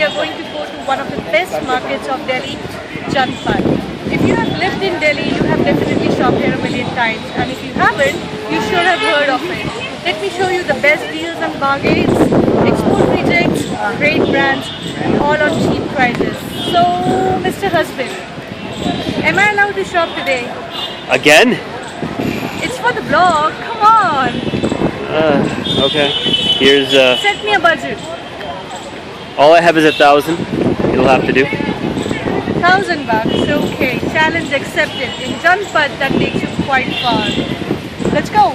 we are going to go to one of the best markets of Delhi, Janpat. If you have lived in Delhi, you have definitely shopped here a million times, and if you haven't, you should have heard of it. Let me show you the best deals and bargains, export rejects, great brands, all on cheap prices. So, Mr. Husband, am I allowed to shop today? Again? It's for the vlog, come on! Okay. Here's Set me a budget. all I have is 1,000. It'll have to do. $1,000, okay. Challenge accepted. In Janpat, that takes you quite far. Let's go.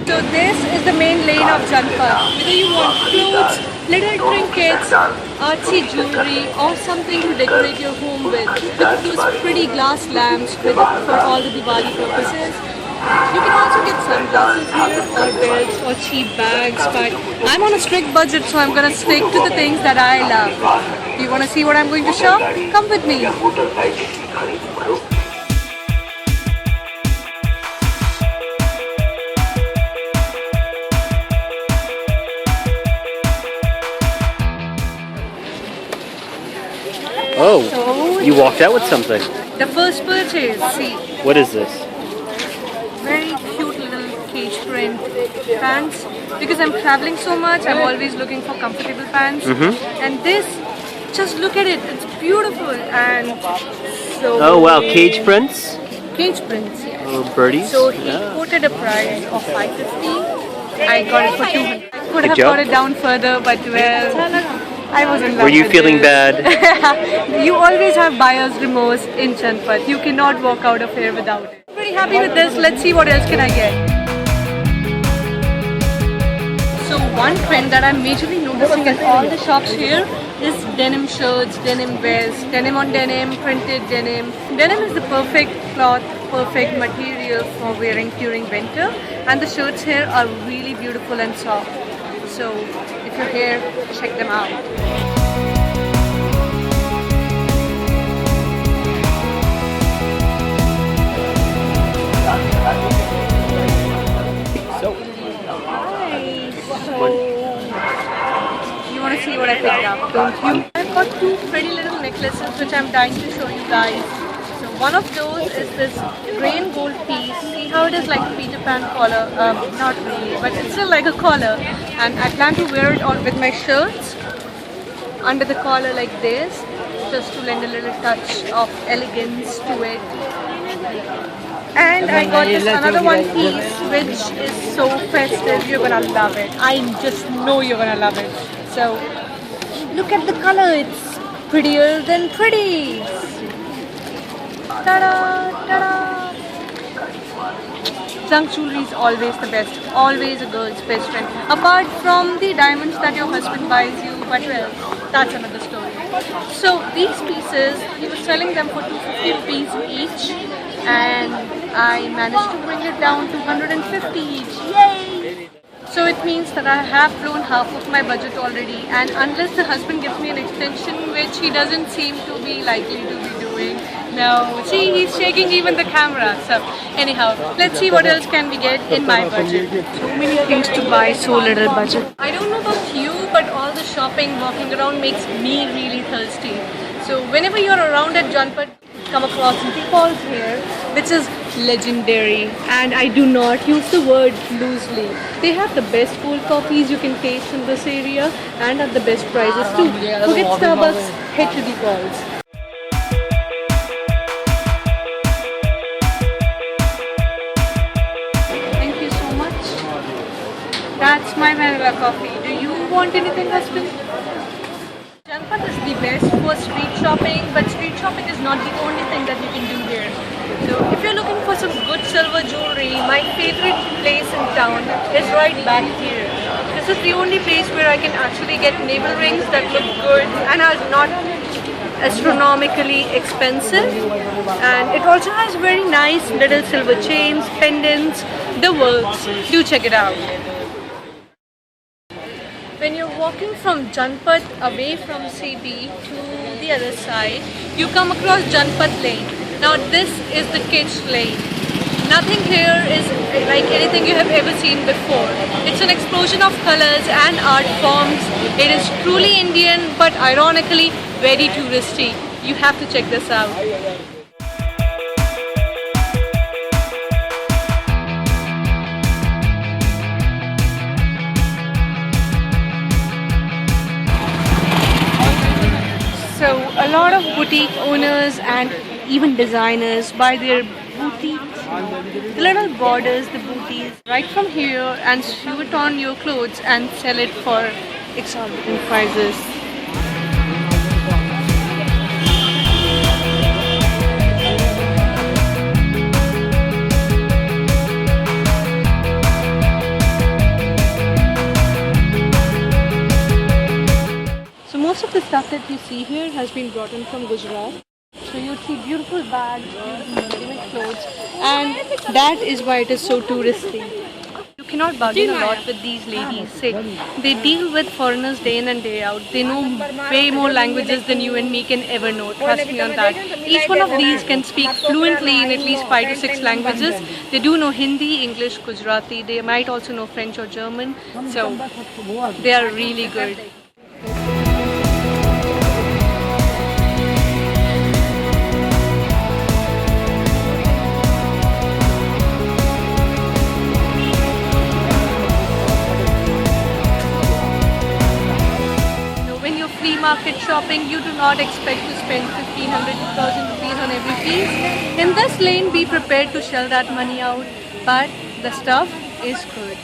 So this is the main lane of Janpat. Whether you want clothes, little trinkets, artsy jewelry, or something to decorate your home with those pretty glass lamps for all the Diwali purposes. You can also get sunglasses here, or belts, or cheap bags, but I'm on a strict budget, so I'm gonna stick to the things that I love. Do you wanna see what I'm going to shop? Come with me. Oh, So, you walked out with something. the first purchase, see, What is this? very cute little cage print pants. Because I'm traveling so much, I'm always looking for comfortable pants. And this, just look at it, it's beautiful and so. Oh wow, cage prints? Cage prints, yes. Oh, birdies? So he Yeah. quoted a price of 550. I got it for 200. I could Good have job. got it down further, but well, I was in love. Were you with feeling it. bad? You always have buyer's remorse in Janpat. You cannot walk out of here without it. Pretty happy with this. Let's see what else can I get. So one trend that I'm majorly noticing in all the shops here is denim shirts, denim vests, denim on denim, printed denim. Denim is the perfect cloth, perfect material for wearing during winter, and the shirts here are really beautiful and soft. So if you're here, check them out. So, Hi. So, you want to see what I picked up, don't you? I've got two pretty little necklaces which I'm dying to show you guys. So one of those is this grey and gold piece. See how it is like a Peter Pan collar? Not really, but it's still like a collar. And I plan to wear it on with my shirts under the collar like this, just to lend a little touch of elegance to it. And I got this another one piece which is so festive. You're gonna love it. I just know you're gonna love it. So look at the color. It's prettier than pretty. Ta-da! Ta-da! Junk jewelry is always the best. Always a girl's best friend. Apart from the diamonds that your husband buys you, but well, that's another story. So these pieces, he was selling them for 250 rupees each, and I managed to bring it down to 150 each. Yay! So it means that I have blown half of my budget already, and unless the husband gives me an extension, which he doesn't seem to be likely to be doing. No, see, he's shaking even the camera. So anyhow, let's see what else can we get in my budget. So many things to buy, so little budget. I don't know about you, but all the shopping, walking around makes me really thirsty. So whenever you're around at Janpat, come across City Falls here, which is legendary, and I do not use the word loosely. They have the best cold coffees you can taste in this area, and at the best prices too. Forget Starbucks, head to the Falls. Thank you so much. That's my vanilla coffee. Do you want anything, husband? Janpat is the best for street shopping, but street shopping is not the only thing that you can do here. So if you're looking for some good silver jewelry, my favorite place in town is right back here. This is the only place where I can actually get navel rings that look good and are not astronomically expensive. And it also has very nice little silver chains, pendants, the works. Do check it out. When you're walking from Janpat away from CB to the other side, you come across Janpat Lane. Now this is the kids lane. Nothing here is like anything you have ever seen before. It's an explosion of colors and art forms. It is truly Indian, but ironically very touristy. You have to check this out. So a lot of boutique owners and even designers buy their boutiques, the little borders, the booties, right from here and sew it on your clothes and sell it for exorbitant prices. So most of the stuff that you see here has been brought in from Gujarat. So you see beautiful bags, beautiful ready-made clothes, and that is why it is so touristy. You cannot bargain a lot with these ladies. Say, they deal with foreigners day in and day out. They know way more languages than you and me can ever know. Trust me on that. Each one of these can speak fluently in at least 5 to 6 languages. They do know Hindi, English, Gujarati. They might also know French or German. So they are really good. Market shopping, you do not expect to spend 1500 to 2000 rupees on every piece. In this lane, be prepared to shell that money out, but the stuff is good.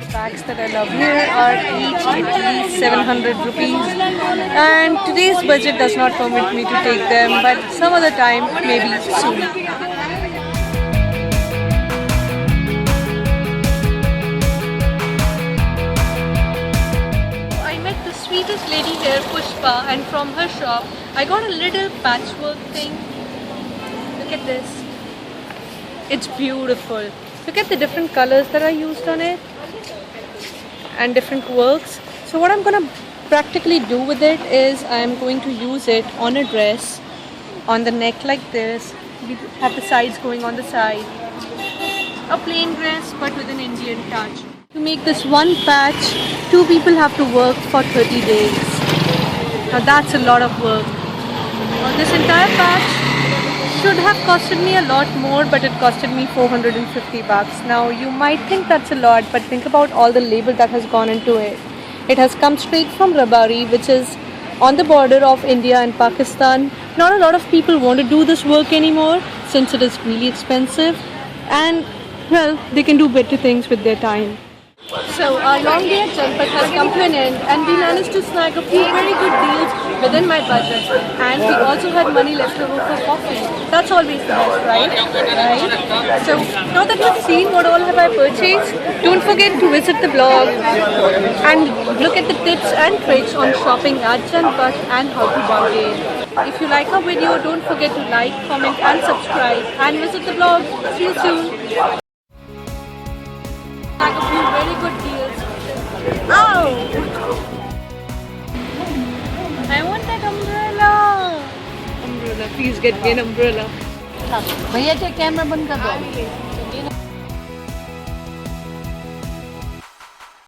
The bags that I love here are each at least 700 rupees, and today's budget does not permit me to take them, but some other time, maybe soon. Sweetest lady here, Pushpa, and from her shop I got a little patchwork thing. Look at this. It's beautiful. Look at the different colors that are used on it and different works. So what I'm gonna practically do with it is I'm going to use it on a dress, on the neck like this. We have the sides going on the side. A plain dress but with an Indian touch. To make this one patch, 2 people have to work for 30 days. Now that's a lot of work. Now this entire patch should have costed me a lot more, but it costed me 450 bucks. Now you might think that's a lot, but think about all the labor that has gone into it. It has come straight from Rabari, which is on the border of India and Pakistan. Not a lot of people want to do this work anymore since it is really expensive, and well, they can do better things with their time. So our long day at Janpat has come to an end, and we managed to snag a few very good deals within my budget, and we also had money left over for coffee. That's always the best, right? So now that you've seen what all have I purchased, don't forget to visit the blog and look at the tips and tricks on shopping at Janpat and how to bargain. If you like our video, don't forget to like, comment and subscribe, and visit the blog. See you soon. Like a few very good deals. Ow! I want that umbrella. Umbrella, please get me an umbrella. भैया, camera बंद कर दो.